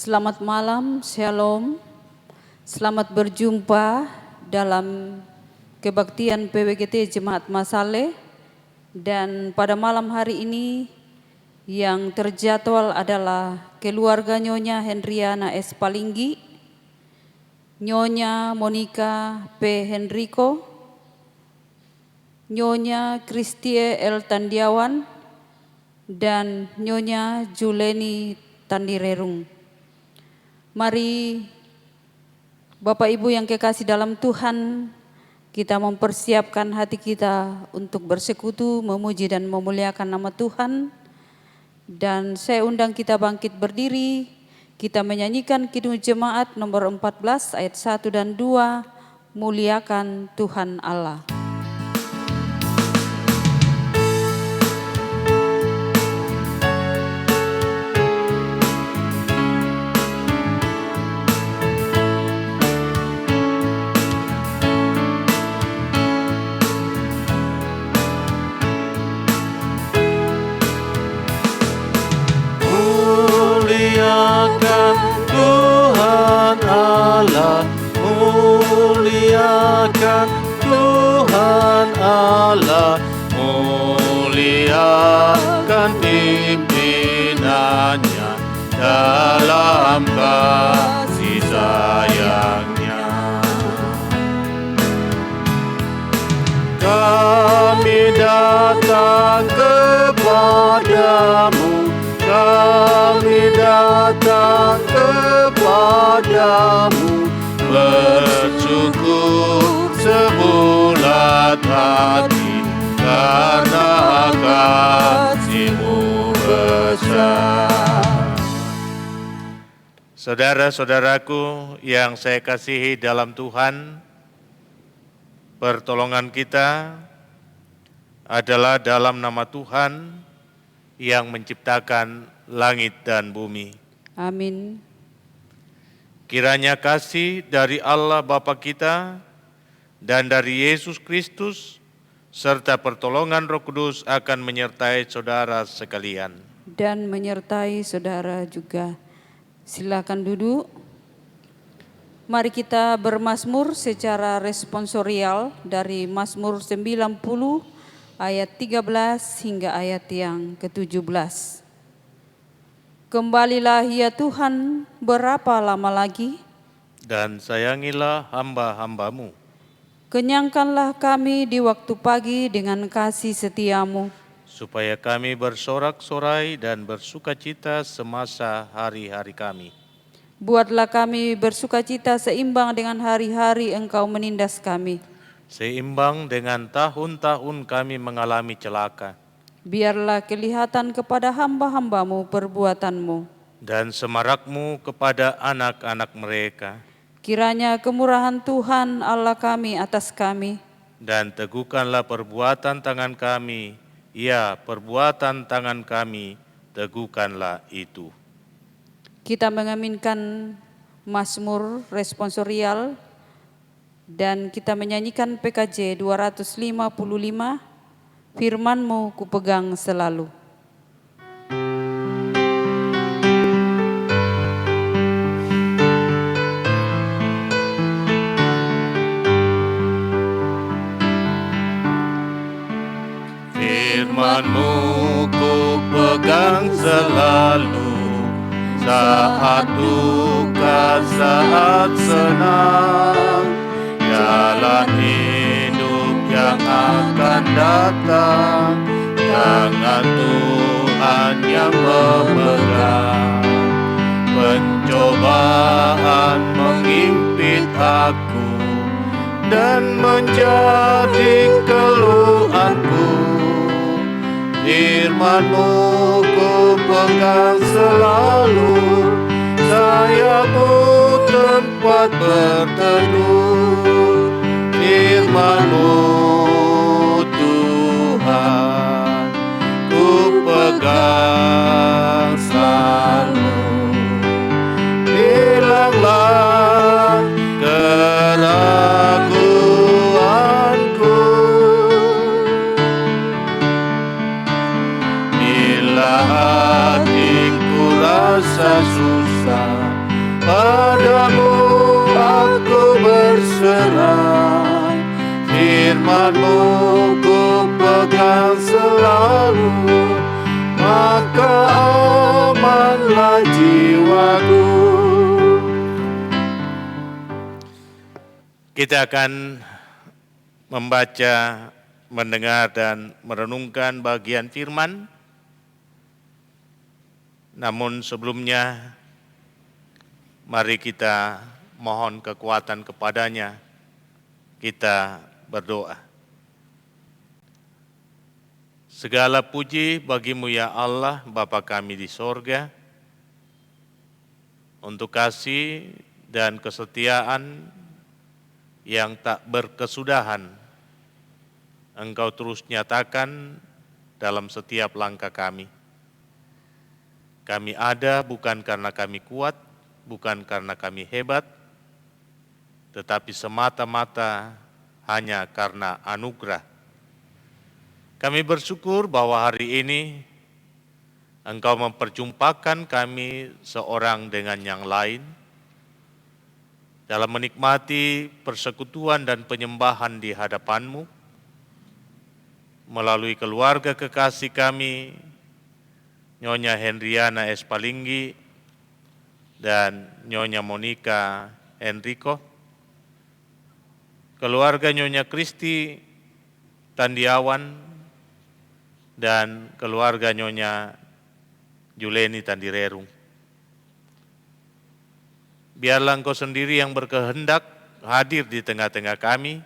Selamat malam, Shalom. Selamat berjumpa dalam kebaktian PWGT Jemaat Masale. Dan pada malam hari ini yang terjadwal adalah keluarga Nyonya Hendriana S. Palinggi, Nyonya Monica P. Henrico, Nyonya Kristie L. Tandiawan, dan Nyonya Juleni Tandirerung. Mari Bapak Ibu yang kekasih dalam Tuhan, kita mempersiapkan hati kita untuk bersekutu, memuji dan memuliakan nama Tuhan. Dan saya undang kita bangkit berdiri, kita menyanyikan Kidung Jemaat nomor 14 ayat 1 dan 2, muliakan Tuhan Allah. Muliakan Tuhan Allah, muliakan pimpinannya dalam kasih sayangnya. Kami datang kepadamu, kami datang kepadamu, bersyukur sebulat hati karena kasih-Mu besar. Saudara-saudaraku yang saya kasihi dalam Tuhan, pertolongan kita adalah dalam nama Tuhan yang menciptakan langit dan bumi. Amin. Kiranya kasih dari Allah Bapa kita dan dari Yesus Kristus serta pertolongan Roh Kudus akan menyertai saudara sekalian. Dan menyertai saudara juga. Silakan duduk. Mari kita bermazmur secara responsorial dari Mazmur 90 ayat 13 hingga ayat yang ke-17. Kembalilah ya Tuhan, berapa lama lagi? Dan sayangilah hamba-hamba-Mu. Kenyangkanlah kami di waktu pagi dengan kasih setia-Mu. Supaya kami bersorak-sorai dan bersukacita semasa hari-hari kami. Buatlah kami bersukacita seimbang dengan hari-hari Engkau menindas kami. Seimbang dengan tahun-tahun kami mengalami celaka. Biarlah kelihatan kepada hamba-hamba-Mu perbuatan-Mu. Dan semarak-Mu kepada anak-anak mereka. Kiranya kemurahan Tuhan Allah kami atas kami. Dan teguhkanlah perbuatan tangan kami, ya perbuatan tangan kami, teguhkanlah itu. Kita mengaminkan Mazmur responsorial dan kita menyanyikan PKJ 255. Firman-Mu kupegang selalu. Firman-Mu kupegang selalu, saat duka, saat senang, jalan hidup yang akan datang, tangan Tuhan yang memegang. Pencobaan mengimpit aku dan menjadi keluhanku. Firman-Mu kupegang selalu, sayap-Mu tempat berteduh. Firman-Mu Tuhan kupegang selalu. Hilanglah keraguanku bila hatiku rasa susah, firman-Mu ku pegang selalu, maka amanlah jiwaku. Kita akan membaca, mendengar, dan merenungkan bagian firman. Namun sebelumnya, mari kita mohon kekuatan kepadanya. Kita berdoa. Segala puji bagi-Mu ya Allah, Bapa kami di sorga, untuk kasih dan kesetiaan yang tak berkesudahan Engkau terus nyatakan dalam setiap langkah kami. Kami ada bukan karena kami kuat, bukan karena kami hebat, tetapi semata-mata hanya karena anugerah. Kami bersyukur bahwa hari ini Engkau memperjumpakan kami seorang dengan yang lain, dalam menikmati persekutuan dan penyembahan di hadapan-Mu, melalui keluarga kekasih kami, Nyonya Hendriana Espalinggi dan Nyonya Monica Enrico, keluarga Nyonya Kristi Tandiawan, dan keluarga Nyonya Juleni Tandirerung. Biarlah Engkau sendiri yang berkehendak hadir di tengah-tengah kami,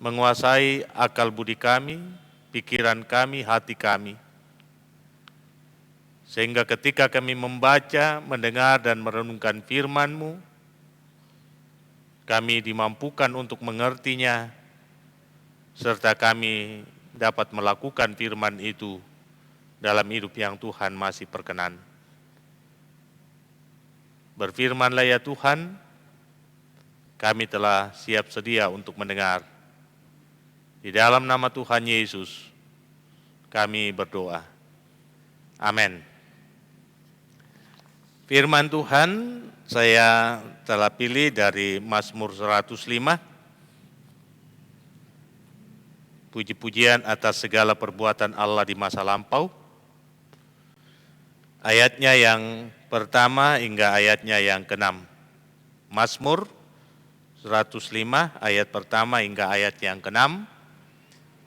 menguasai akal budi kami, pikiran kami, hati kami. Sehingga ketika kami membaca, mendengar, dan merenungkan firman-Mu, kami dimampukan untuk mengertinya, serta kami dapat melakukan firman itu dalam hidup yang Tuhan masih perkenan. Berfirmanlah ya Tuhan, kami telah siap sedia untuk mendengar. Di dalam nama Tuhan Yesus, kami berdoa. Amin. Firman Tuhan saya telah pilih dari Mazmur 105. Puji-pujian atas segala perbuatan Allah di masa lampau. Ayatnya yang pertama hingga ayatnya yang ke-6. Mazmur 105 ayat pertama hingga ayat yang ke-6.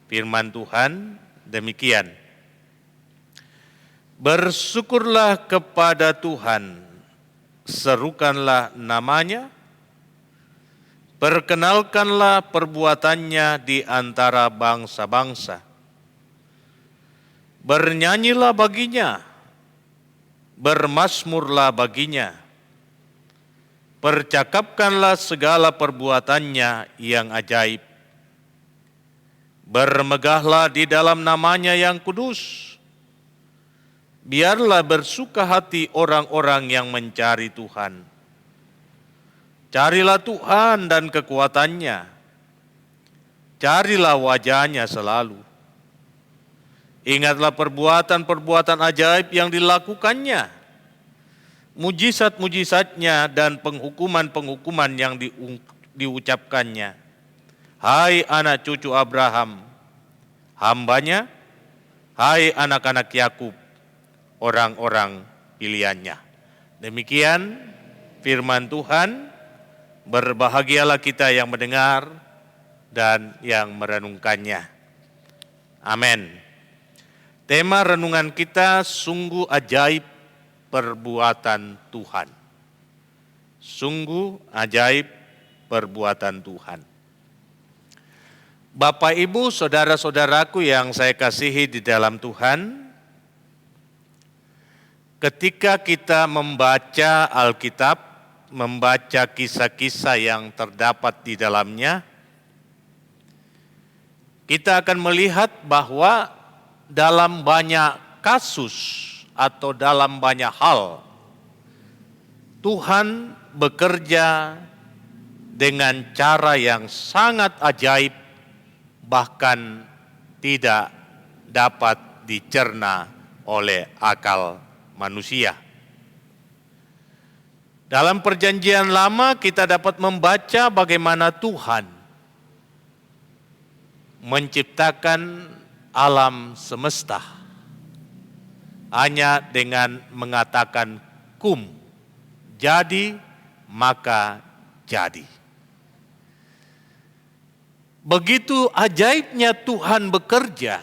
Firman Tuhan demikian. Bersyukurlah kepada Tuhan, serukanlah namanya, perkenalkanlah perbuatannya di antara bangsa-bangsa. Bernyanyilah baginya, bermazmurlah baginya, percakapkanlah segala perbuatannya yang ajaib. Bermegahlah di dalam namanya yang kudus. Biarlah bersuka hati orang-orang yang mencari Tuhan. Carilah Tuhan dan kekuatannya. Carilah wajahnya selalu. Ingatlah perbuatan-perbuatan ajaib yang dilakukannya, mujizat-mujizatnya dan penghukuman-penghukuman yang diucapkannya. Hai anak cucu Abraham, hambanya, hai anak-anak Yakub, orang-orang pilihannya. Demikian firman Tuhan. Berbahagialah kita yang mendengar dan yang merenungkannya. Amin. Tema renungan kita, sungguh ajaib perbuatan Tuhan. Sungguh ajaib perbuatan Tuhan. Bapak, Ibu, saudara-saudaraku yang saya kasihi di dalam Tuhan, ketika kita membaca Alkitab, membaca kisah-kisah yang terdapat di dalamnya, kita akan melihat bahwa dalam banyak kasus atau dalam banyak hal, Tuhan bekerja dengan cara yang sangat ajaib, bahkan tidak dapat dicerna oleh akal manusia. Dalam perjanjian lama kita dapat membaca bagaimana Tuhan menciptakan alam semesta hanya dengan mengatakan kum, jadi maka jadi. Begitu ajaibnya Tuhan bekerja,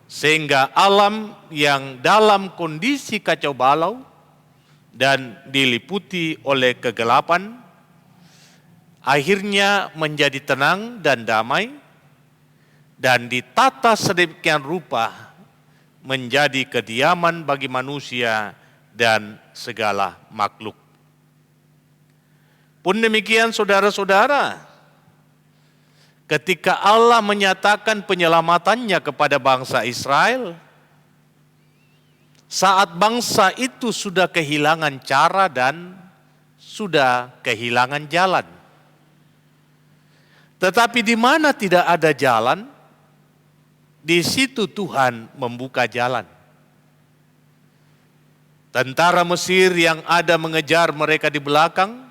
sehingga alam yang dalam kondisi kacau balau dan diliputi oleh kegelapan, akhirnya menjadi tenang dan damai, dan ditata sedemikian rupa menjadi kediaman bagi manusia dan segala makhluk. Pun demikian saudara-saudara, ketika Allah menyatakan penyelamatannya kepada bangsa Israel, saat bangsa itu sudah kehilangan cara dan sudah kehilangan jalan. Tetapi di mana tidak ada jalan, di situ Tuhan membuka jalan. Tentara Mesir yang ada mengejar mereka di belakang,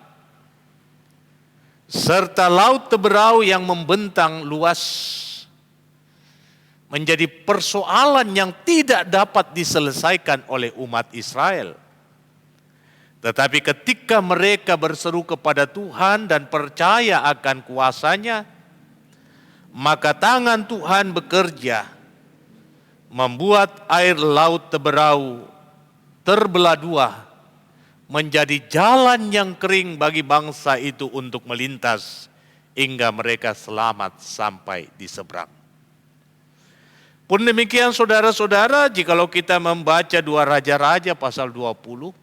serta laut teberau yang membentang luas, menjadi persoalan yang tidak dapat diselesaikan oleh umat Israel. Tetapi ketika mereka berseru kepada Tuhan dan percaya akan kuasa-Nya, maka tangan Tuhan bekerja, membuat air laut teberau terbelah dua, menjadi jalan yang kering bagi bangsa itu untuk melintas, hingga mereka selamat sampai di seberang. Pun demikian saudara-saudara, jikalau kita membaca 2 Raja-Raja pasal 20,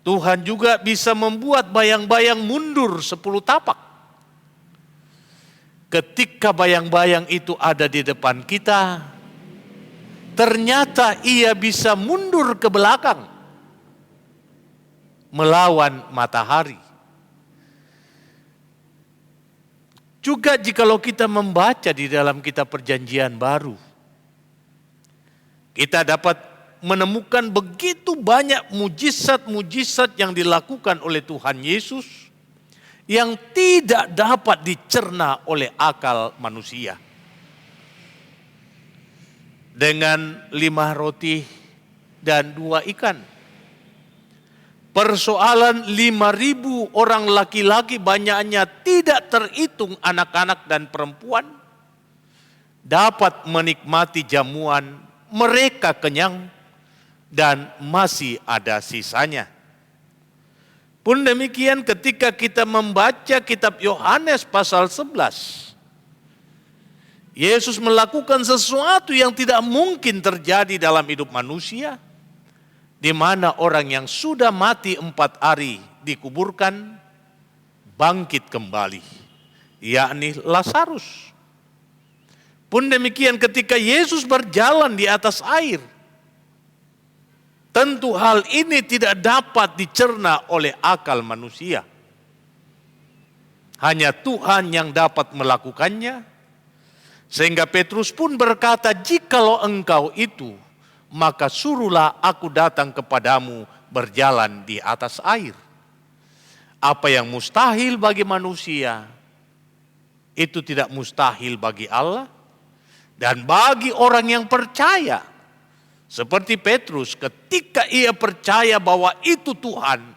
Tuhan juga bisa membuat bayang-bayang mundur 10 tapak. Ketika bayang-bayang itu ada di depan kita, ternyata ia bisa mundur ke belakang, melawan matahari. Juga jikalau kita membaca di dalam kitab Perjanjian Baru, kita dapat menemukan begitu banyak mujizat-mujizat yang dilakukan oleh Tuhan Yesus yang tidak dapat dicerna oleh akal manusia. Dengan 5 roti dan 2 ikan. Persoalan 5.000 orang laki-laki, banyaknya tidak terhitung anak-anak dan perempuan, dapat menikmati jamuan, mereka kenyang dan masih ada sisanya. Pun demikian ketika kita membaca kitab Yohanes pasal 11, Yesus melakukan sesuatu yang tidak mungkin terjadi dalam hidup manusia, di mana orang yang sudah mati 4 hari dikuburkan, bangkit kembali, yakni Lazarus. Pun demikian ketika Yesus berjalan di atas air, tentu hal ini tidak dapat dicerna oleh akal manusia. Hanya Tuhan yang dapat melakukannya. Sehingga Petrus pun berkata, jikalau engkau itu, maka suruhlah aku datang kepadamu berjalan di atas air. Apa yang mustahil bagi manusia, itu tidak mustahil bagi Allah. Dan bagi orang yang percaya, seperti Petrus, ketika ia percaya bahwa itu Tuhan,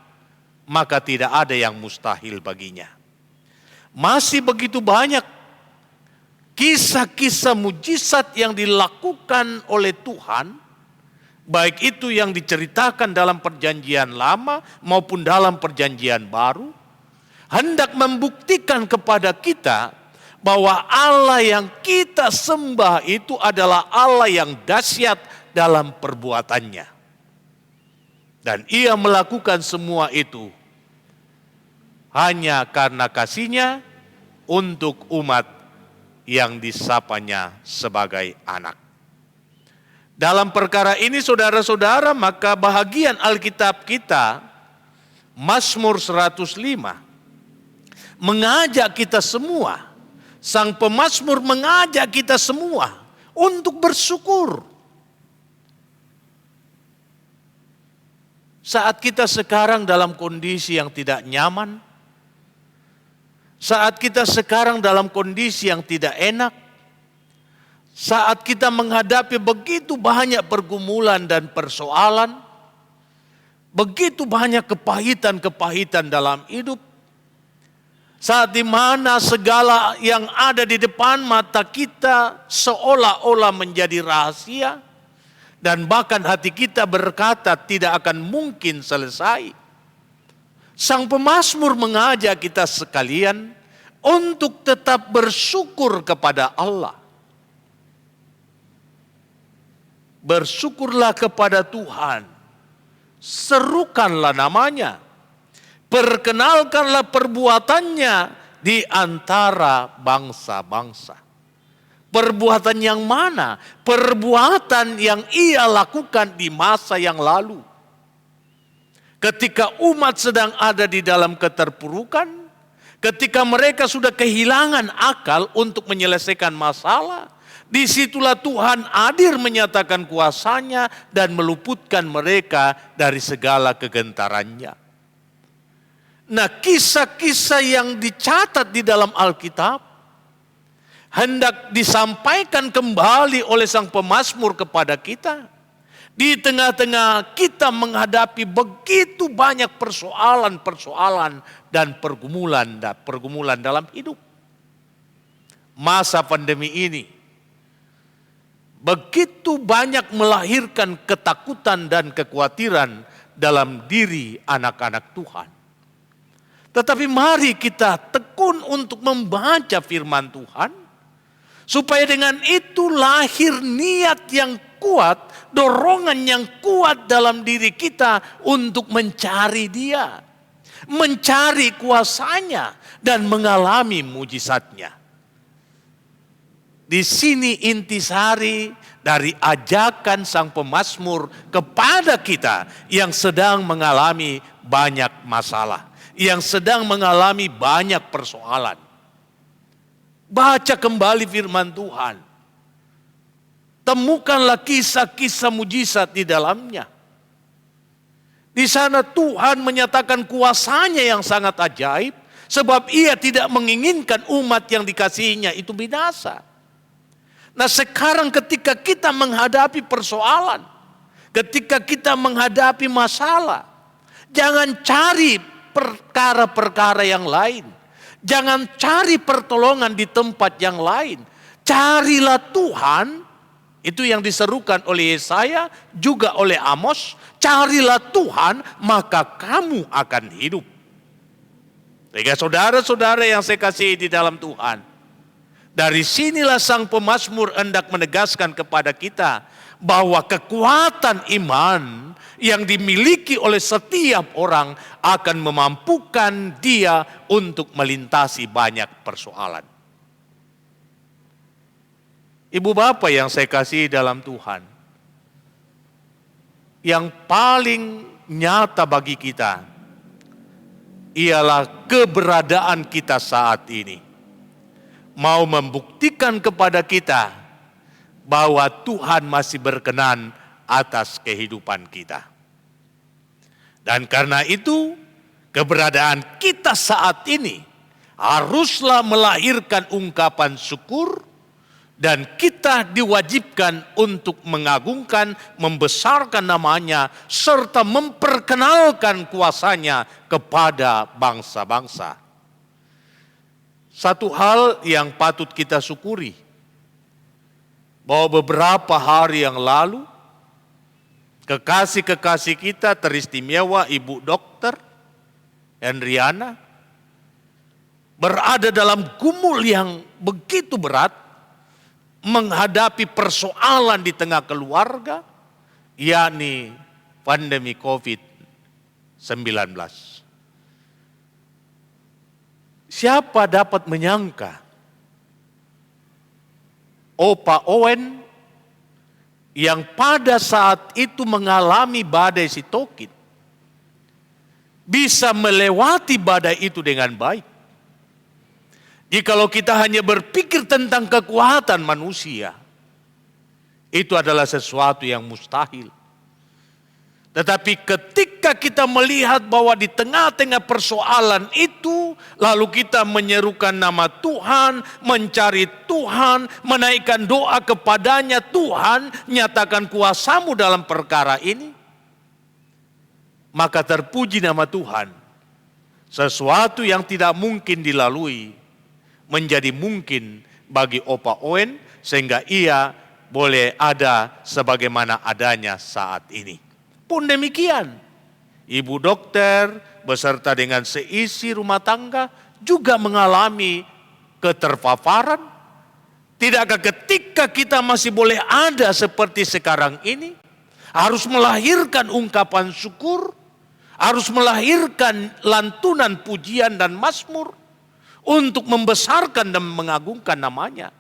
maka tidak ada yang mustahil baginya. Masih begitu banyak kisah-kisah mujizat yang dilakukan oleh Tuhan, baik itu yang diceritakan dalam Perjanjian Lama maupun dalam Perjanjian Baru, hendak membuktikan kepada kita bahwa Allah yang kita sembah itu adalah Allah yang dahsyat dalam perbuatannya. Dan ia melakukan semua itu hanya karena kasih-Nya untuk umat yang disapanya sebagai anak. Dalam perkara ini saudara-saudara, maka bahagian Alkitab kita, Mazmur 105, mengajak kita semua, sang pemazmur mengajak kita semua untuk bersyukur. Saat kita sekarang dalam kondisi yang tidak nyaman, saat kita sekarang dalam kondisi yang tidak enak, saat kita menghadapi begitu banyak pergumulan dan persoalan, begitu banyak kepahitan-kepahitan dalam hidup, saat dimana segala yang ada di depan mata kita seolah-olah menjadi rahasia, dan bahkan hati kita berkata tidak akan mungkin selesai. Sang pemazmur mengajak kita sekalian untuk tetap bersyukur kepada Allah. Bersyukurlah kepada Tuhan, serukanlah namanya, perkenalkanlah perbuatannya di antara bangsa-bangsa. Perbuatan yang mana? Perbuatan yang ia lakukan di masa yang lalu. Ketika umat sedang ada di dalam keterpurukan, ketika mereka sudah kehilangan akal untuk menyelesaikan masalah, disitulah Tuhan hadir menyatakan kuasanya dan meluputkan mereka dari segala kegentarannya. Nah, kisah-kisah yang dicatat di dalam Alkitab hendak disampaikan kembali oleh sang pemazmur kepada kita. Di tengah-tengah kita menghadapi begitu banyak persoalan-persoalan dan pergumulan dalam hidup. Masa pandemi ini begitu banyak melahirkan ketakutan dan kekhawatiran dalam diri anak-anak Tuhan. Tetapi mari kita tekun untuk membaca firman Tuhan, supaya dengan itu lahir niat yang kuat, dorongan yang kuat dalam diri kita untuk mencari Dia, mencari kuasanya dan mengalami mujizatnya. Di sini intisari dari ajakan sang pemazmur kepada kita yang sedang mengalami banyak masalah, yang sedang mengalami banyak persoalan. Baca kembali firman Tuhan. Temukanlah kisah-kisah mujizat di dalamnya. Di sana Tuhan menyatakan kuasanya yang sangat ajaib, sebab Ia tidak menginginkan umat yang dikasihinya itu binasa. Nah, sekarang ketika kita menghadapi persoalan, ketika kita menghadapi masalah, jangan cari perkara-perkara yang lain. Jangan cari pertolongan di tempat yang lain. Carilah Tuhan. Itu yang diserukan oleh Yesaya, juga oleh Amos. Carilah Tuhan, maka kamu akan hidup. Tiga saudara-saudara yang saya kasihi di dalam Tuhan. Dari sinilah sang pemazmur hendak menegaskan kepada kita bahwa kekuatan iman yang dimiliki oleh setiap orang akan memampukan dia untuk melintasi banyak persoalan. Ibu bapak yang saya kasihi dalam Tuhan, yang paling nyata bagi kita ialah keberadaan kita saat ini. Mau membuktikan kepada kita bahwa Tuhan masih berkenan atas kehidupan kita. Dan karena itu, keberadaan kita saat ini haruslah melahirkan ungkapan syukur, dan kita diwajibkan untuk mengagungkan, membesarkan namanya, serta memperkenalkan kuasanya kepada bangsa-bangsa. Satu hal yang patut kita syukuri, bahwa beberapa hari yang lalu, kekasih-kekasih kita teristimewa Ibu Dokter Henriana berada dalam gumul yang begitu berat, menghadapi persoalan di tengah keluarga, yakni pandemi COVID-19. Siapa dapat menyangka Opa Owen yang pada saat itu mengalami badai sitokin bisa melewati badai itu dengan baik? Jikalau kita hanya berpikir tentang kekuatan manusia, itu adalah sesuatu yang mustahil. Tetapi ketika kita melihat bahwa di tengah-tengah persoalan itu, lalu kita menyerukan nama Tuhan, mencari Tuhan, menaikkan doa kepadanya, Tuhan nyatakan kuasa-Mu dalam perkara ini, maka terpuji nama Tuhan. Sesuatu yang tidak mungkin dilalui menjadi mungkin bagi Opa Owen, sehingga ia boleh ada sebagaimana adanya saat ini. Pun demikian, ibu dokter beserta dengan seisi rumah tangga juga mengalami keterpaparan. Tidakkah ketika kita masih boleh ada seperti sekarang ini, harus melahirkan ungkapan syukur, harus melahirkan lantunan pujian dan mazmur untuk membesarkan dan mengagungkan namanya.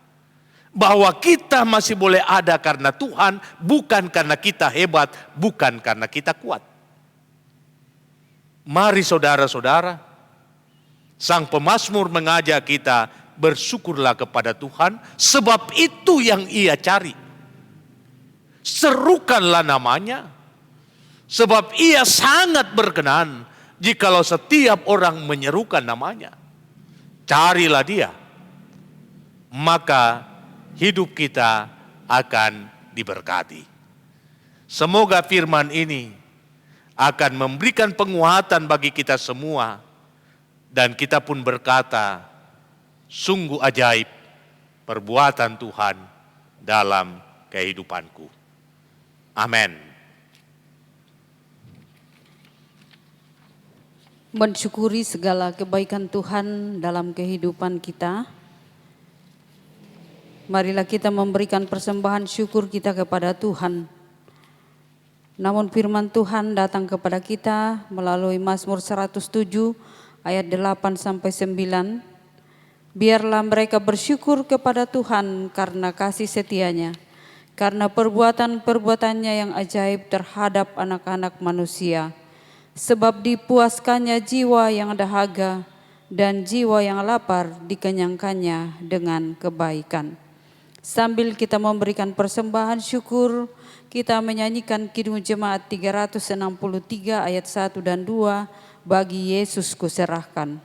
Bahwa kita masih boleh ada karena Tuhan, bukan karena kita hebat, bukan karena kita kuat. Mari saudara-saudara, sang pemazmur mengajak kita bersyukurlah kepada Tuhan, sebab itu yang Ia cari. Serukanlah namanya, sebab Ia sangat berkenan jikalau setiap orang menyerukan namanya. Carilah Dia, maka hidup kita akan diberkati. Semoga firman ini akan memberikan penguatan bagi kita semua, dan kita pun berkata, sungguh ajaib perbuatan Tuhan dalam kehidupanku. Amin. Mensyukuri segala kebaikan Tuhan dalam kehidupan kita. Marilah kita memberikan persembahan syukur kita kepada Tuhan. Namun firman Tuhan datang kepada kita melalui Mazmur 107 ayat 8-9. Biarlah mereka bersyukur kepada Tuhan karena kasih setia-Nya, karena perbuatan-perbuatannya yang ajaib terhadap anak-anak manusia. Sebab dipuaskannya jiwa yang dahaga dan jiwa yang lapar dikenyangkannya dengan kebaikan. Sambil kita memberikan persembahan syukur, kita menyanyikan Kidung Jemaat 363 ayat 1 dan 2, bagi Yesus kuserahkan.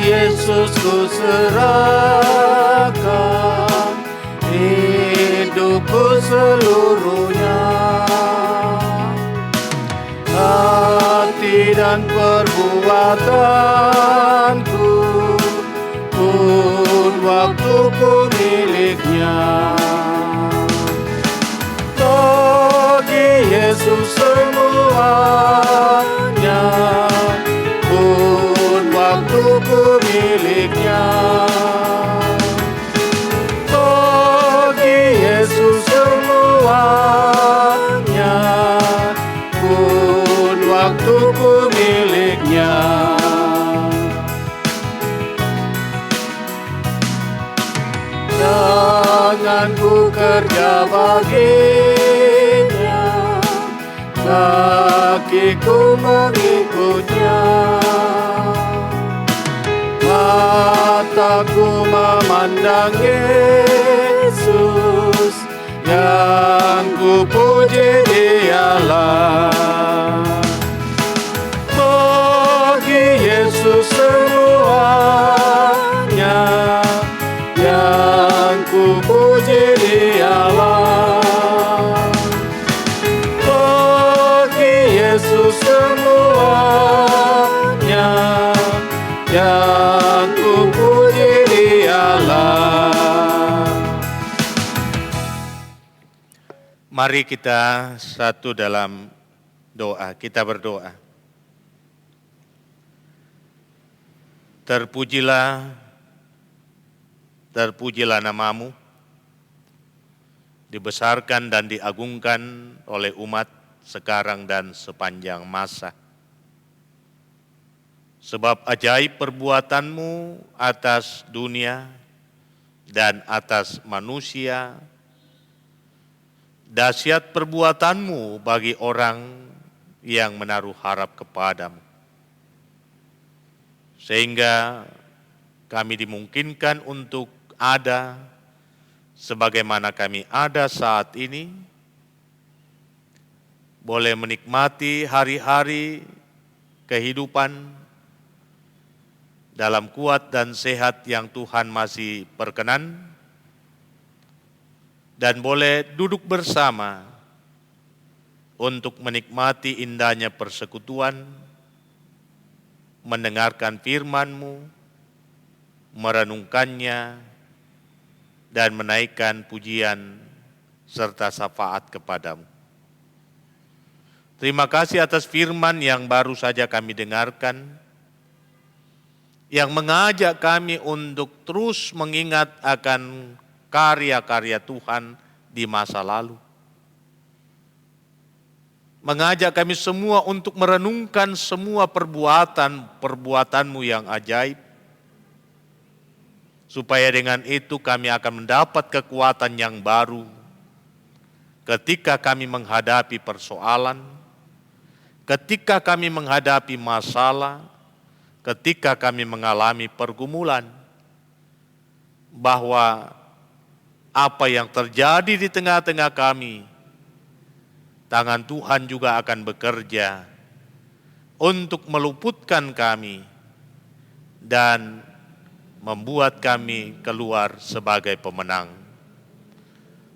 Yesus ku serahkan hidupku seluruhnya, hati dan perbuatanku pun waktuku miliknya. Bagi Yesus semuanya, waktuku miliknya. Bagi Yesus semuanya, pun waktuku miliknya. Jangan ku kerja baginya, kakiku mengikutnya. Mataku memandang Yesus, yang ku puji Dialah. Bagi Yesus semuanya, yang ku puji Dialah. Bagi Yesus semuanya, yang ku puji Dialah. Mari kita satu dalam doa, kita berdoa. Terpujilah namamu, dibesarkan dan diagungkan oleh umat sekarang dan sepanjang masa. Sebab ajaib perbuatanmu atas dunia dan atas manusia dahsyat perbuatan-Mu bagi orang yang menaruh harap kepadamu. Sehingga kami dimungkinkan untuk ada sebagaimana kami ada saat ini, boleh menikmati hari-hari kehidupan dalam kuat dan sehat yang Tuhan masih perkenan, dan boleh duduk bersama untuk menikmati indahnya persekutuan, mendengarkan firman-Mu, merenungkannya, dan menaikkan pujian serta syafaat kepadamu. Terima kasih atas firman yang baru saja kami dengarkan, yang mengajak kami untuk terus mengingat akan karya-karya Tuhan di masa lalu. Mengajak kami semua untuk merenungkan semua perbuatan-perbuatan-Mu yang ajaib, supaya dengan itu kami akan mendapat kekuatan yang baru ketika kami menghadapi persoalan, ketika kami menghadapi masalah, ketika kami mengalami pergumulan, bahwa apa yang terjadi di tengah-tengah kami, tangan Tuhan juga akan bekerja untuk meluputkan kami dan membuat kami keluar sebagai pemenang.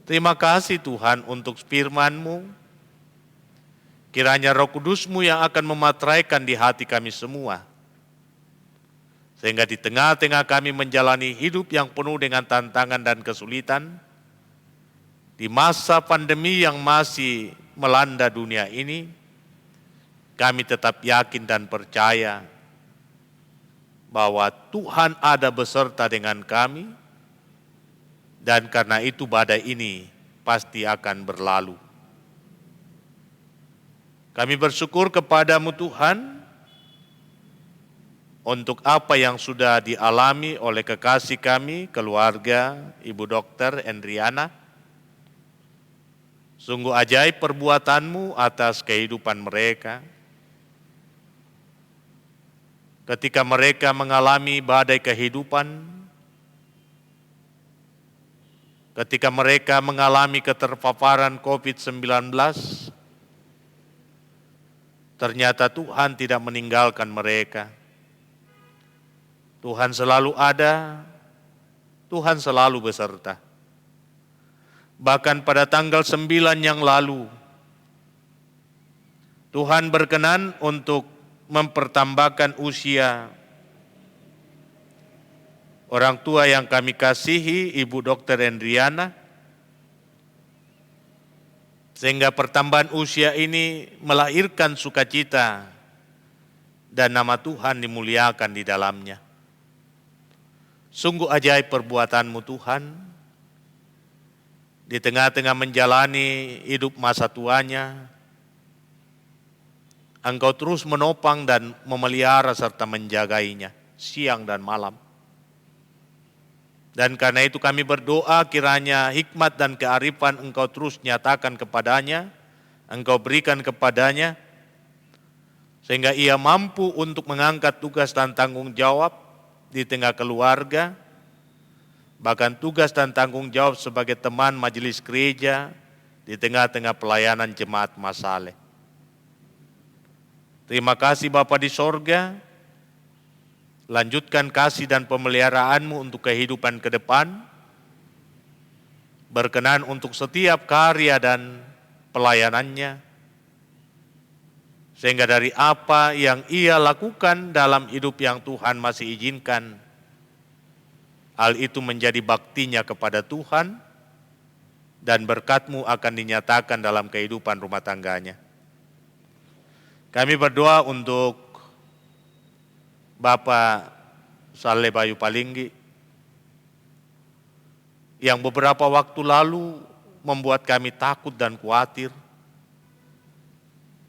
Terima kasih Tuhan untuk firman-Mu. Kiranya Roh Kudus-Mu yang akan memateraikan di hati kami semua, sehingga di tengah-tengah kami menjalani hidup yang penuh dengan tantangan dan kesulitan, di masa pandemi yang masih melanda dunia ini, kami tetap yakin dan percaya bahwa Tuhan ada beserta dengan kami, dan karena itu badai ini pasti akan berlalu. Kami bersyukur kepadamu Tuhan, untuk apa yang sudah dialami oleh kekasih kami, keluarga Ibu Dr. Endriana. Sungguh ajaib perbuatan-Mu atas kehidupan mereka. Ketika mereka mengalami badai kehidupan, ketika mereka mengalami keterpaparan COVID-19, ternyata Tuhan tidak meninggalkan mereka. Tuhan selalu ada, Tuhan selalu beserta. Bahkan pada tanggal 9 yang lalu, Tuhan berkenan untuk mempertambahkan usia orang tua yang kami kasihi, Ibu Dr. Endriana, sehingga pertambahan usia ini melahirkan sukacita dan nama Tuhan dimuliakan di dalamnya. Sungguh ajaib perbuatan-Mu Tuhan, di tengah-tengah menjalani hidup masa tuanya, Engkau terus menopang dan memelihara serta menjagainya siang dan malam. Dan karena itu kami berdoa kiranya hikmat dan kearifan Engkau terus nyatakan kepadanya, Engkau berikan kepadanya, sehingga ia mampu untuk mengangkat tugas dan tanggung jawab di tengah keluarga, bahkan tugas dan tanggung jawab sebagai teman majelis gereja di tengah-tengah pelayanan jemaat Masaleh. Terima kasih Bapa di sorga, lanjutkan kasih dan pemeliharaan-Mu untuk kehidupan ke depan, berkenan untuk setiap karya dan pelayanannya, sehingga dari apa yang ia lakukan dalam hidup yang Tuhan masih izinkan, hal itu menjadi baktinya kepada Tuhan, dan berkat-Mu akan dinyatakan dalam kehidupan rumah tangganya. Kami berdoa untuk Bapak Saleh Bayu Palinggi, yang beberapa waktu lalu membuat kami takut dan khawatir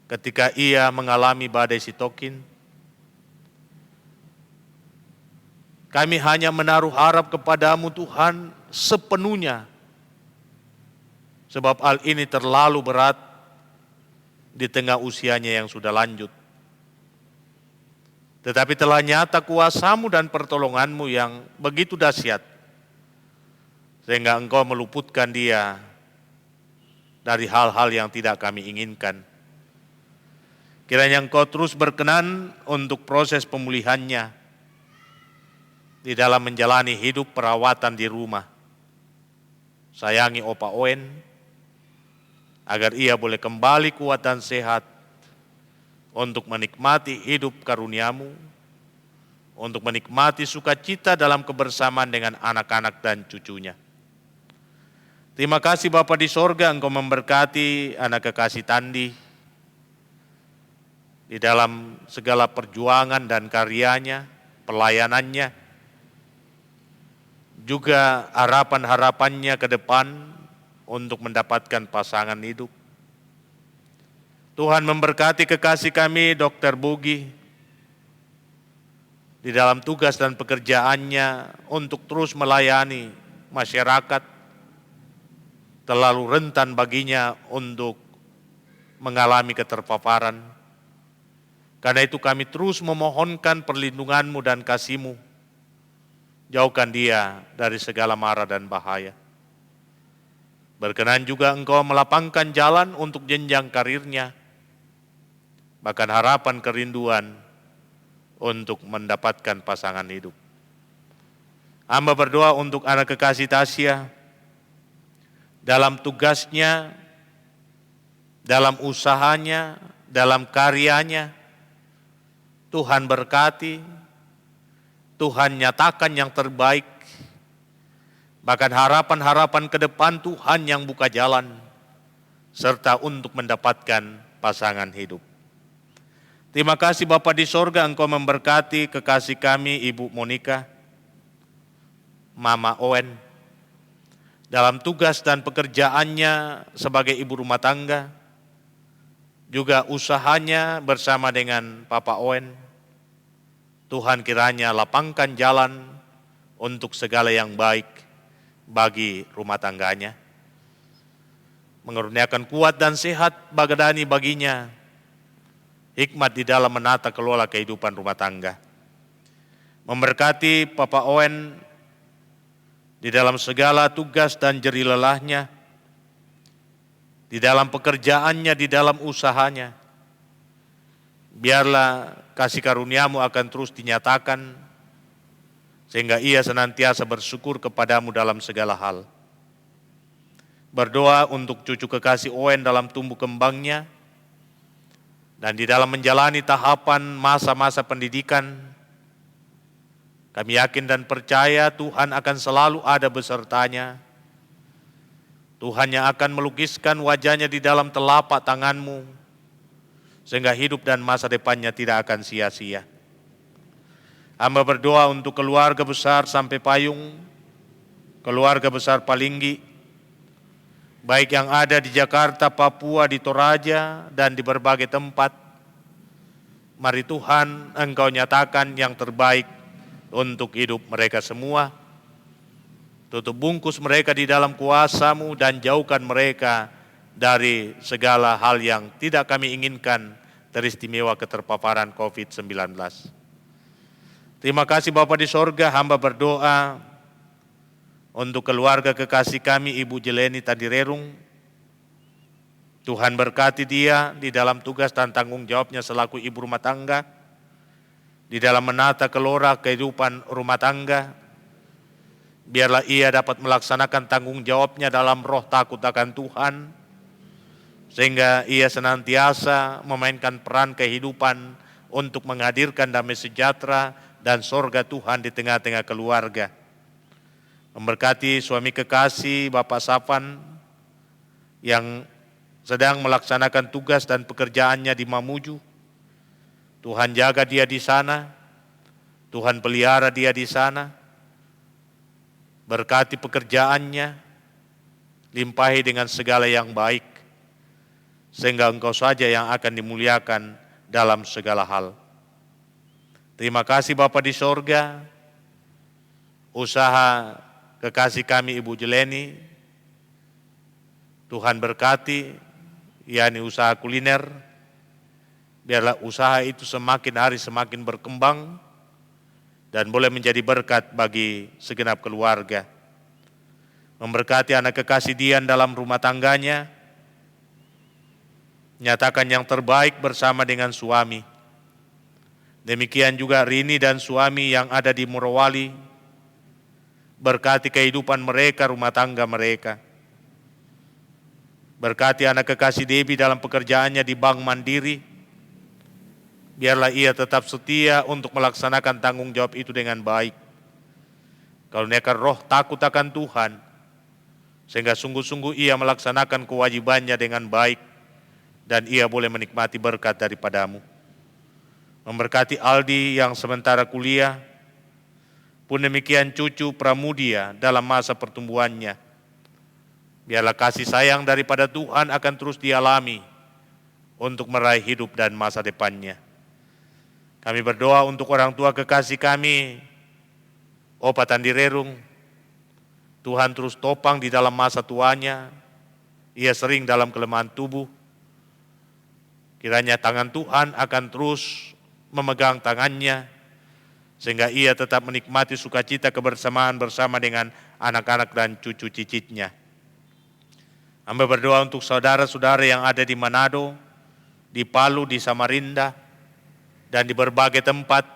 ketika ia mengalami badai sitokin. Kami hanya menaruh harap kepadamu Tuhan sepenuhnya, sebab hal ini terlalu berat di tengah usianya yang sudah lanjut. Tetapi telah nyata kuasa-Mu dan pertolongan-Mu yang begitu dahsyat, sehingga Engkau meluputkan dia dari hal-hal yang tidak kami inginkan. Kiranya Engkau terus berkenan untuk proses pemulihannya di dalam menjalani hidup perawatan di rumah. Sayangi Opa Owen, agar ia boleh kembali kuat dan sehat untuk menikmati hidup karunia-Mu, untuk menikmati sukacita dalam kebersamaan dengan anak-anak dan cucunya. Terima kasih Bapa di sorga, Engkau memberkati anak kekasih Tandi di dalam segala perjuangan dan karyanya, pelayanannya, juga harapan-harapannya ke depan untuk mendapatkan pasangan hidup. Tuhan memberkati kekasih kami Dr. Bugi di dalam tugas dan pekerjaannya untuk terus melayani masyarakat. Terlalu rentan baginya untuk mengalami keterpaparan. Karena itu kami terus memohonkan perlindungan-Mu dan kasih-Mu. Jauhkan dia dari segala mara dan bahaya. Berkenan juga Engkau melapangkan jalan untuk jenjang karirnya, bahkan harapan kerinduan untuk mendapatkan pasangan hidup. Hamba berdoa untuk anak kekasih Tasya, dalam tugasnya, dalam usahanya, dalam karyanya, Tuhan berkati, Tuhan nyatakan yang terbaik, bahkan harapan-harapan ke depan Tuhan yang buka jalan, serta untuk mendapatkan pasangan hidup. Terima kasih Bapa di sorga, Engkau memberkati kekasih kami Ibu Monika, Mama Owen, dalam tugas dan pekerjaannya sebagai ibu rumah tangga, juga usahanya bersama dengan Papa Owen. Tuhan kiranya lapangkan jalan untuk segala yang baik bagi rumah tangganya. Mengaruniakan kuat dan sehat bagadani baginya, hikmat di dalam menata kelola kehidupan rumah tangga. Memberkati Papa Owen di dalam segala tugas dan jeri lelahnya, di dalam pekerjaannya, di dalam usahanya. Biarlah kasih karunia-Mu akan terus dinyatakan, sehingga ia senantiasa bersyukur kepadamu dalam segala hal. Berdoa untuk cucu kekasih Owen dalam tumbuh kembangnya, dan di dalam menjalani tahapan masa-masa pendidikan. Kami yakin dan percaya Tuhan akan selalu ada besertanya. Tuhan yang akan melukiskan wajahnya di dalam telapak tangan-Mu, sehingga hidup dan masa depannya tidak akan sia-sia. Hamba berdoa untuk keluarga besar Sampai Payung, keluarga besar Palinggi, baik yang ada di Jakarta, Papua, di Toraja, dan di berbagai tempat. Mari Tuhan, Engkau nyatakan yang terbaik untuk hidup mereka semua. Tutup bungkus mereka di dalam kuasa-Mu dan jauhkan mereka dari segala hal yang tidak kami inginkan, teristimewa keterpaparan COVID-19. Terima kasih Bapa di sorga, hamba berdoa untuk keluarga kekasih kami Ibu Jeleni Tandirerung. Tuhan berkati dia di dalam tugas dan tanggung jawabnya selaku ibu rumah tangga, di dalam menata kelola kehidupan rumah tangga. Biarlah ia dapat melaksanakan tanggung jawabnya dalam roh takut akan Tuhan, sehingga ia senantiasa memainkan peran kehidupan untuk menghadirkan damai sejahtera dan sorga Tuhan di tengah-tengah keluarga. Memberkati suami kekasih Bapak Safan yang sedang melaksanakan tugas dan pekerjaannya di Mamuju. Tuhan jaga dia di sana, Tuhan pelihara dia di sana. Berkati pekerjaannya, limpahi dengan segala yang baik, sehingga Engkau saja yang akan dimuliakan dalam segala hal. Terima kasih Bapa di sorga, usaha kekasih kami Ibu Jeleni Tuhan berkati, yakni usaha kuliner, biarlah usaha itu semakin hari semakin berkembang dan boleh menjadi berkat bagi segenap keluarga. Memberkati anak kekasih Dian dalam rumah tangganya, nyatakan yang terbaik bersama dengan suami. Demikian juga Rini dan suami yang ada di Morowali, berkati kehidupan mereka, rumah tangga mereka. Berkati anak kekasih Debbie dalam pekerjaannya di Bank Mandiri, biarlah ia tetap setia untuk melaksanakan tanggung jawab itu dengan baik. Karuniakan roh takut akan Tuhan, sehingga sungguh-sungguh ia melaksanakan kewajibannya dengan baik, dan ia boleh menikmati berkat daripadamu. Memberkati Aldi yang sementara kuliah, pun demikian cucu Pramudia dalam masa pertumbuhannya. Biarlah kasih sayang daripada Tuhan akan terus dialami untuk meraih hidup dan masa depannya. Kami berdoa untuk orang tua kekasih kami, Opa Tandi Rerung. Tuhan terus topang di dalam masa tuanya. Ia sering dalam kelemahan tubuh. Kiranya tangan Tuhan akan terus memegang tangannya, sehingga ia tetap menikmati sukacita kebersamaan bersama dengan anak-anak dan cucu cicitnya. Hamba berdoa untuk saudara-saudara yang ada di Manado, di Palu, di Samarinda, dan di berbagai tempat.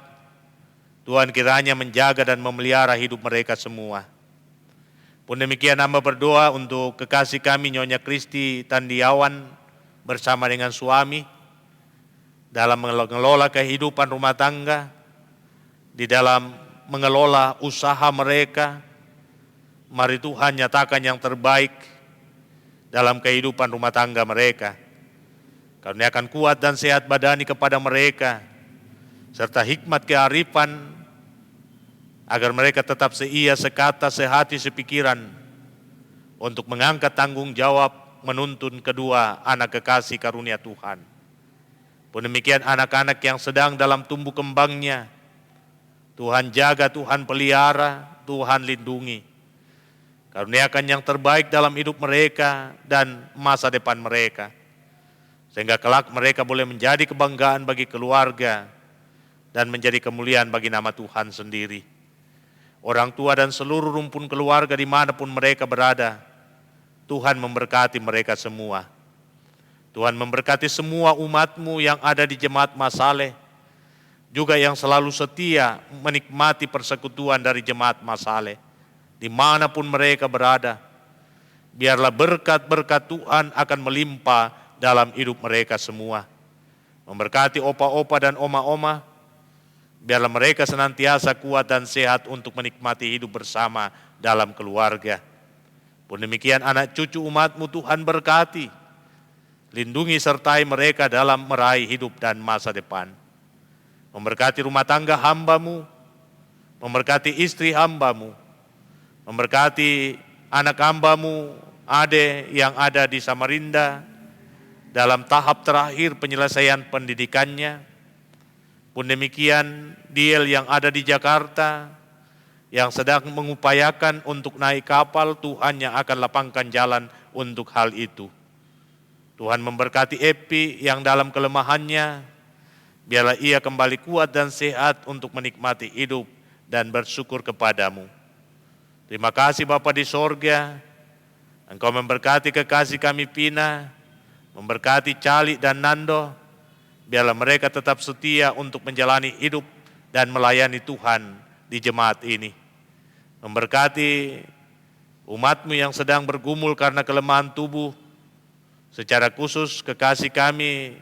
Tuhan kiranya menjaga dan memelihara hidup mereka semua. Pun demikian hamba berdoa untuk kekasih kami Nyonya Kristi Tandiawan bersama dengan suami dalam mengelola kehidupan rumah tangga, di dalam mengelola usaha mereka. Mari Tuhan nyatakan yang terbaik dalam kehidupan rumah tangga mereka. Karuniakan kuat dan sehat badani kepada mereka, serta hikmat kearifan, agar mereka tetap seia, sekata, sehati, sepikiran, untuk mengangkat tanggung jawab menuntun kedua anak kekasih karunia Tuhan. Pun demikian anak-anak yang sedang dalam tumbuh kembangnya, Tuhan jaga, Tuhan pelihara, Tuhan lindungi. Karuniakan yang terbaik dalam hidup mereka dan masa depan mereka, sehingga kelak mereka boleh menjadi kebanggaan bagi keluarga dan menjadi kemuliaan bagi nama Tuhan sendiri. Orang tua dan seluruh rumpun keluarga dimanapun mereka berada, Tuhan memberkati mereka semua. Tuhan memberkati semua umat-Mu yang ada di Jemaat Masaleh, juga yang selalu setia menikmati persekutuan dari Jemaat Masaleh, dimanapun mereka berada. Biarlah berkat-berkat Tuhan akan melimpah dalam hidup mereka semua. Memberkati opa-opa dan oma-oma, biarlah mereka senantiasa kuat dan sehat untuk menikmati hidup bersama dalam keluarga. Pun demikian anak cucu umat-Mu Tuhan berkati, lindungi sertai mereka dalam meraih hidup dan masa depan. Memberkati rumah tangga hamba-Mu, memberkati istri hamba-Mu, memberkati anak hamba-Mu Ade yang ada di Samarinda dalam tahap terakhir penyelesaian pendidikannya. Pun demikian Diel yang ada di Jakarta yang sedang mengupayakan untuk naik kapal, Tuhan yang akan lapangkan jalan untuk hal itu. Tuhan memberkati Epi yang dalam kelemahannya, biarlah ia kembali kuat dan sehat untuk menikmati hidup dan bersyukur kepadamu. Terima kasih Bapa di sorga, Engkau memberkati kekasih kami Pina, memberkati Cali dan Nando, biarlah mereka tetap setia untuk menjalani hidup dan melayani Tuhan di jemaat ini. Memberkati umat-Mu yang sedang bergumul karena kelemahan tubuh, secara khusus kekasih kami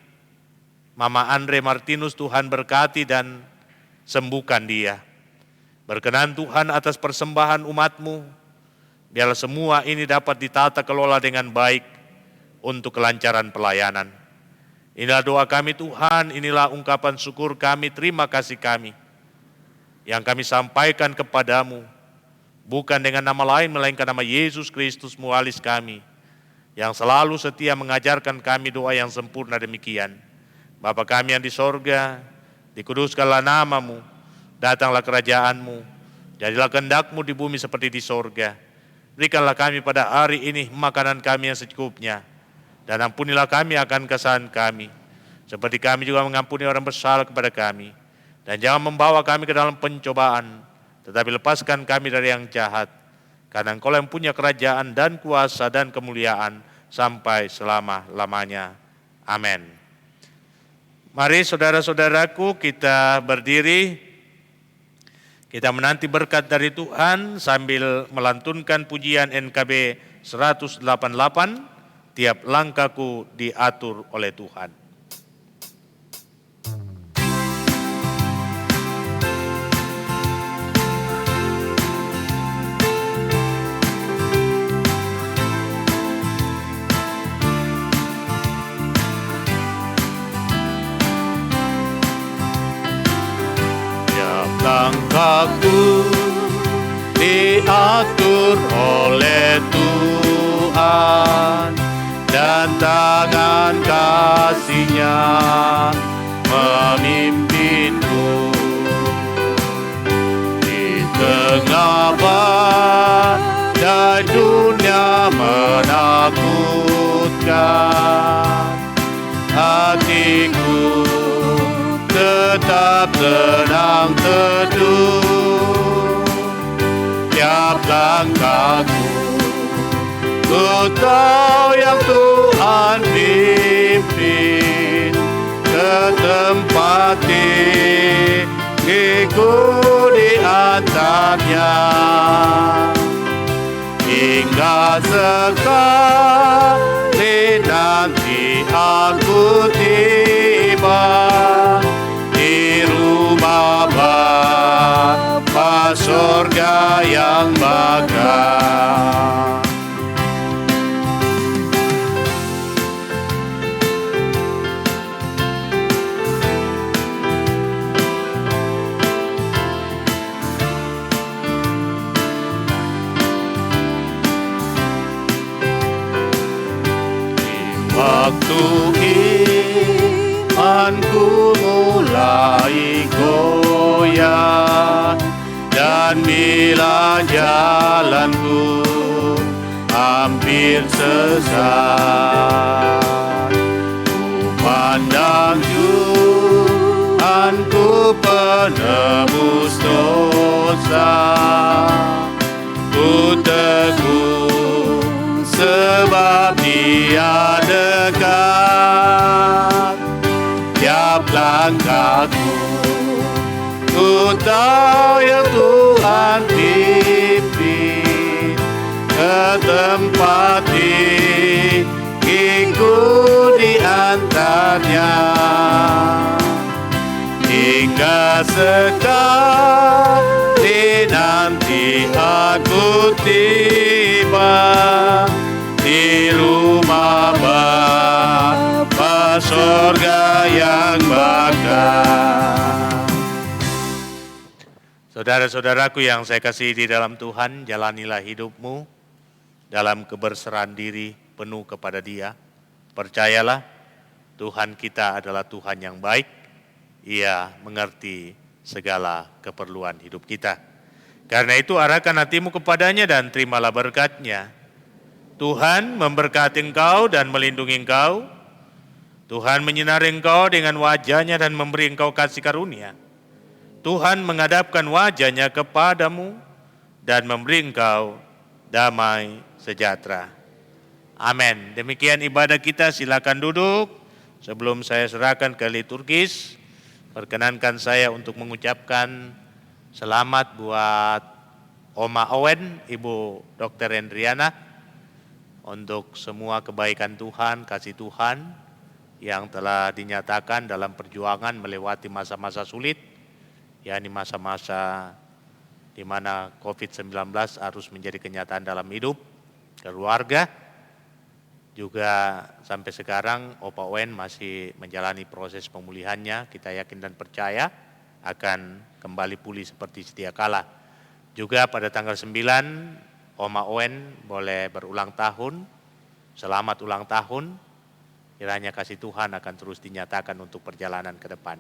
Mama Andre Martinus, Tuhan berkati dan sembuhkan dia. Berkenan Tuhan atas persembahan umat-Mu, biarlah semua ini dapat ditata kelola dengan baik untuk kelancaran pelayanan. Inilah doa kami Tuhan, inilah ungkapan syukur kami, terima kasih kami, yang kami sampaikan kepadamu, bukan dengan nama lain melainkan nama Yesus Kristus mualis kami, yang selalu setia mengajarkan kami doa yang sempurna demikian. Bapa kami yang di sorga, dikuduskanlah nama-Mu, datanglah kerajaan-Mu, jadilah kehendak-Mu di bumi seperti di sorga. Berikanlah kami pada hari ini makanan kami yang secukupnya. Dan ampunilah kami akan kesalahan kami, seperti kami juga mengampuni orang bersalah kepada kami. Dan jangan membawa kami ke dalam pencobaan, tetapi lepaskan kami dari yang jahat. Karena Engkau yang punya kerajaan dan kuasa dan kemuliaan sampai selama-lamanya. Amin. Mari saudara-saudaraku kita berdiri. Kita menanti berkat dari Tuhan sambil melantunkan pujian NKB 188, tiap langkahku diatur oleh Tuhan. Langkahku diatur oleh Tuhan, dan tangan kasih-Nya memimpinku. Di tengah badai dunia menakutkan, hatiku tetap tenang teduh. Tiap langkahku, ku tahu yang Tuhan pimpin ke tempat tinggiku di atasnya. Hingga sekali nanti aku tiba di rumah Bapa surga yang megah. Waktu imanku mulai goyah, dan bila jalanku hampir sesat, ku pandang Tuhanku penebus dosa. Ku teguh sebab Dia dekat. Tiap langkahku, ku tahu yang Tuhan pimpin ke tempat tinggiku di antaranya. Hingga sekali nanti aku tiba di rumah Bapa surga yang megah. Saudara-saudaraku yang saya kasihi di dalam Tuhan, jalanilah hidupmu dalam keberseraan diri penuh kepada Dia. Percayalah, Tuhan kita adalah Tuhan yang baik. Ia mengerti segala keperluan hidup kita. Karena itu arahkan hatimu kepadanya dan terimalah berkat-Nya. Tuhan memberkati engkau dan melindungi engkau. Tuhan menyinari engkau dengan wajah-Nya dan memberi engkau kasih karunia. Tuhan menghadapkan wajah-Nya kepadamu dan memberi engkau damai sejahtera. Amin. Demikian ibadah kita, silakan duduk. Sebelum saya serahkan ke liturgis, perkenankan saya untuk mengucapkan selamat buat Oma Owen, Ibu Dr. Hendriana, untuk semua kebaikan Tuhan, kasih Tuhan yang telah dinyatakan dalam perjuangan melewati masa-masa sulit, yakni masa-masa di mana COVID-19 harus menjadi kenyataan dalam hidup keluarga. Juga sampai sekarang Opa Owen masih menjalani proses pemulihannya. Kita yakin dan percaya akan kembali pulih seperti sedia kala. Juga pada tanggal 9 Oma Owen boleh berulang tahun. Selamat ulang tahun. Kiranya kasih Tuhan akan terus dinyatakan untuk perjalanan ke depan.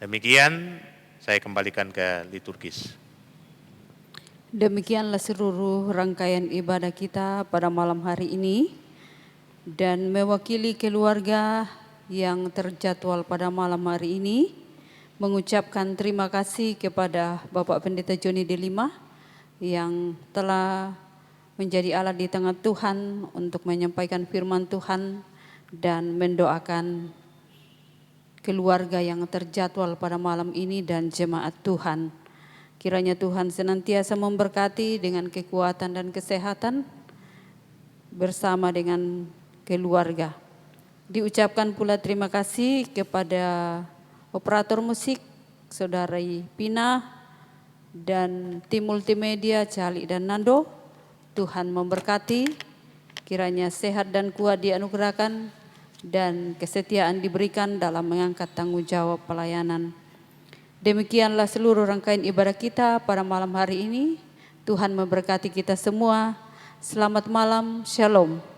Demikian saya kembalikan ke liturgis. Demikianlah seluruh rangkaian ibadah kita pada malam hari ini, dan mewakili keluarga yang terjadwal pada malam hari ini, mengucapkan terima kasih kepada Bapak Pendeta Joni Delima yang telah menjadi alat di tengah Tuhan untuk menyampaikan firman Tuhan dan mendoakan keluarga yang terjadwal pada malam ini dan jemaat Tuhan. Kiranya Tuhan senantiasa memberkati dengan kekuatan dan kesehatan bersama dengan keluarga. Diucapkan pula terima kasih kepada operator musik, Saudari Pina, dan tim multimedia Cali dan Nando. Tuhan memberkati, kiranya sehat dan kuat dianugerahkan dan kesetiaan diberikan dalam mengangkat tanggung jawab pelayanan. Demikianlah seluruh rangkaian ibadah kita pada malam hari ini. Tuhan memberkati kita semua. Selamat malam, shalom.